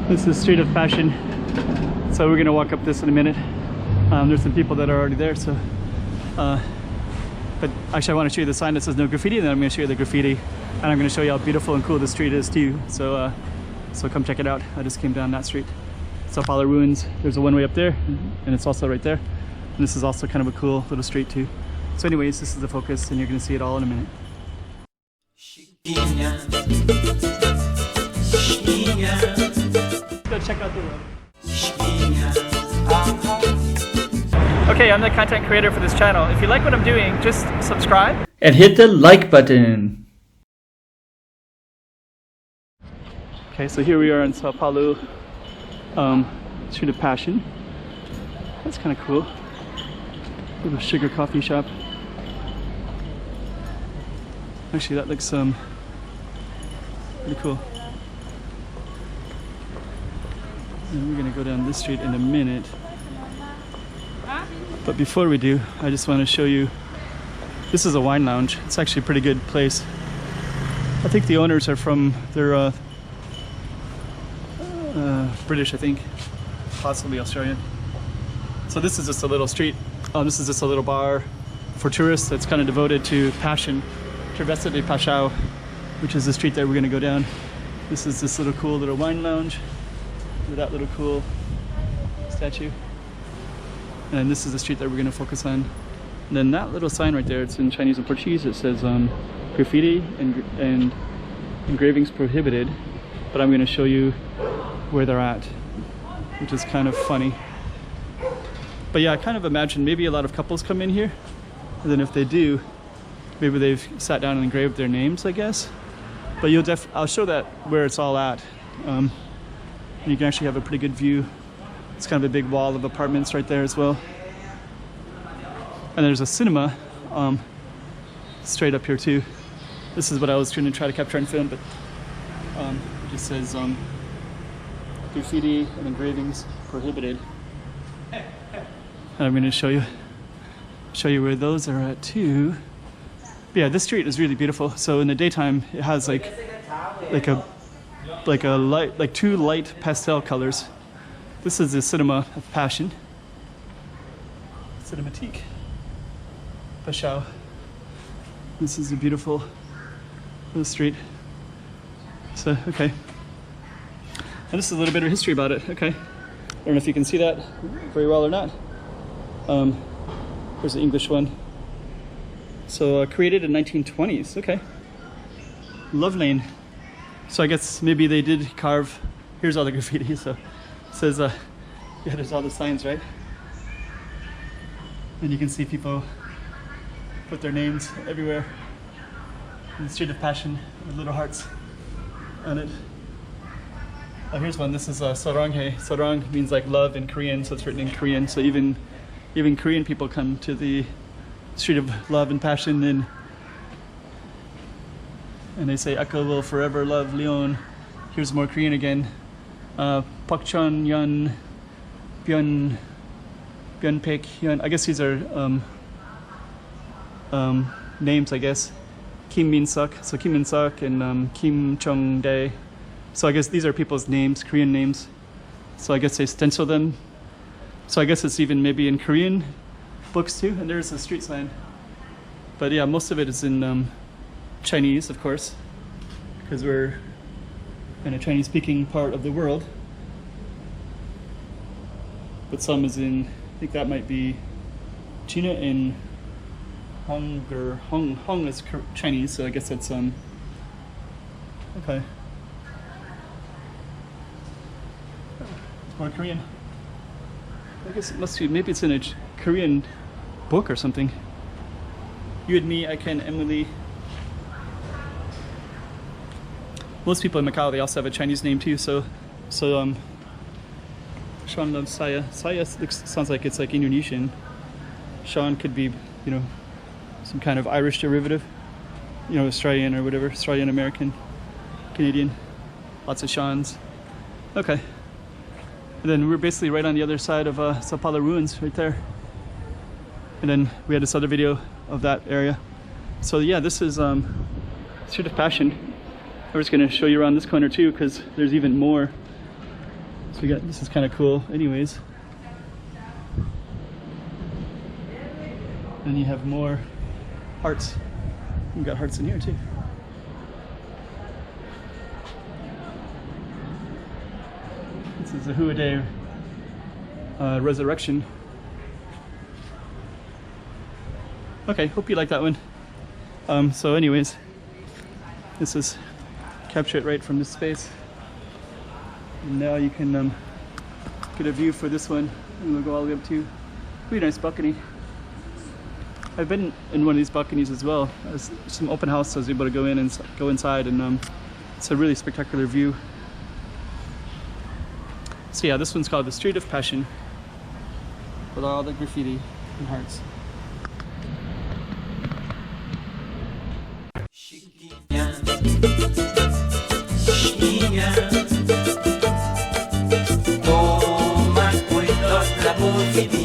This is Street of Fashion. So we're gonna walk up this in a minute. There's some people that are already there, so but actually I want to show you the sign that says no graffiti, and then I'm going to show you the graffiti, and I'm going to show you how beautiful and cool the street is too. So so come check it out. I just came down that street. Sao Paulo ruins. There's a one-way up there, and it's also right there. And this is also kind of a cool little street too. So anyways, this is the focus, and you're going to see it all in a minute. Let's go check out the road. Okay, I'm the content creator for this channel. If you like what I'm doing, just subscribe and hit the like button. Okay, so here we are in Sao Paulo, Street of Passion. That's kind of cool. Little sugar coffee shop. Actually, that looks pretty cool. And we're gonna go down this street in a minute. But before we do, I just want to show you, this is a wine lounge. It's actually a pretty good place. I think the owners are from, they're British, I think, possibly Australian. So this is just a little street. This is just a little bar for tourists that's kind of devoted to Passion, Travessa de Paixão, which is the street that we're going to go down. This is this little cool little wine lounge with that little cool statue. And this is the street that we're going to focus on. And then that little sign right there, it's in Chinese and Portuguese. It says graffiti and engravings prohibited. But I'm going to show you where they're at, which is kind of funny. But yeah, I kind of imagine maybe a lot of couples come in here, and then if they do, maybe they've sat down and engraved their names, I guess. But I'll show that where it's all at. And you can actually have a pretty good view. It's kind of a big wall of apartments right there as well. And there's a cinema straight up here too. This is what I was trying to capture on film, but it just says graffiti and engravings prohibited. And I'm going to show you where those are at too. But yeah, this street is really beautiful. So in the daytime, it has like two light pastel colors. This is the Cinema of Passion. Cinematique. Paixão. This is a beautiful little street. So, okay. And this is a little bit of history about it, okay. I don't know if you can see that very well or not. There's the English one. So, created in 1920s, okay. Love Lane. So I guess maybe they did carve, here's all the graffiti, so. Says, yeah, there's all the signs, right? And you can see people put their names everywhere. In the Street of Passion with little hearts on it. Oh, here's one. This is Soulbrigada. Soulbrigada means like love in Korean, so it's written in Korean. So even Korean people come to the Street of Love and Passion, and they say, "Ako will forever love Leon." Here's more Korean again. Paixão Yun Byun Pek Hyun. I guess these are names, I guess. Kim Min Suk. So Kim Min Suk and Kim Chung Dae. So I guess these are people's names, Korean names. So I guess they stencil them. So I guess it's even maybe in Korean books too. And there's a street sign. But yeah, most of it is in Chinese, of course, because we're in a Chinese-speaking part of the world. But some is in, I think that might be China and Hong is Chinese, so I guess that's okay. It's more Korean. I guess it must be, maybe it's in a Korean book or something. You and me, I can, Emily. Most people in Macau, they also have a Chinese name too, so Sean loves Saya. Saya sounds like it's like Indonesian. Sean could be, you know, some kind of Irish derivative, you know, Australian or whatever, Australian American, Canadian, lots of Seans. Okay. And then we're basically right on the other side of Sao Paulo ruins, right there. And then we had this other video of that area. So yeah, this is Street of Passion. I was going to show you around this corner too, because there's even more So we got, this is kind of cool anyways. Then you have more hearts. We've got hearts in here too. This is a Huade resurrection. Okay, hope you like that one. So anyways, this is capture it right from this space. And now you can get a view for this one, and we'll go all the way up to pretty nice balcony. I've been in one of these balconies as well. There's some open house, so I was able to go in and go inside, and it's a really spectacular view. So yeah, this one's called the Street of Passion, with all the graffiti and hearts. Toma cuidado, la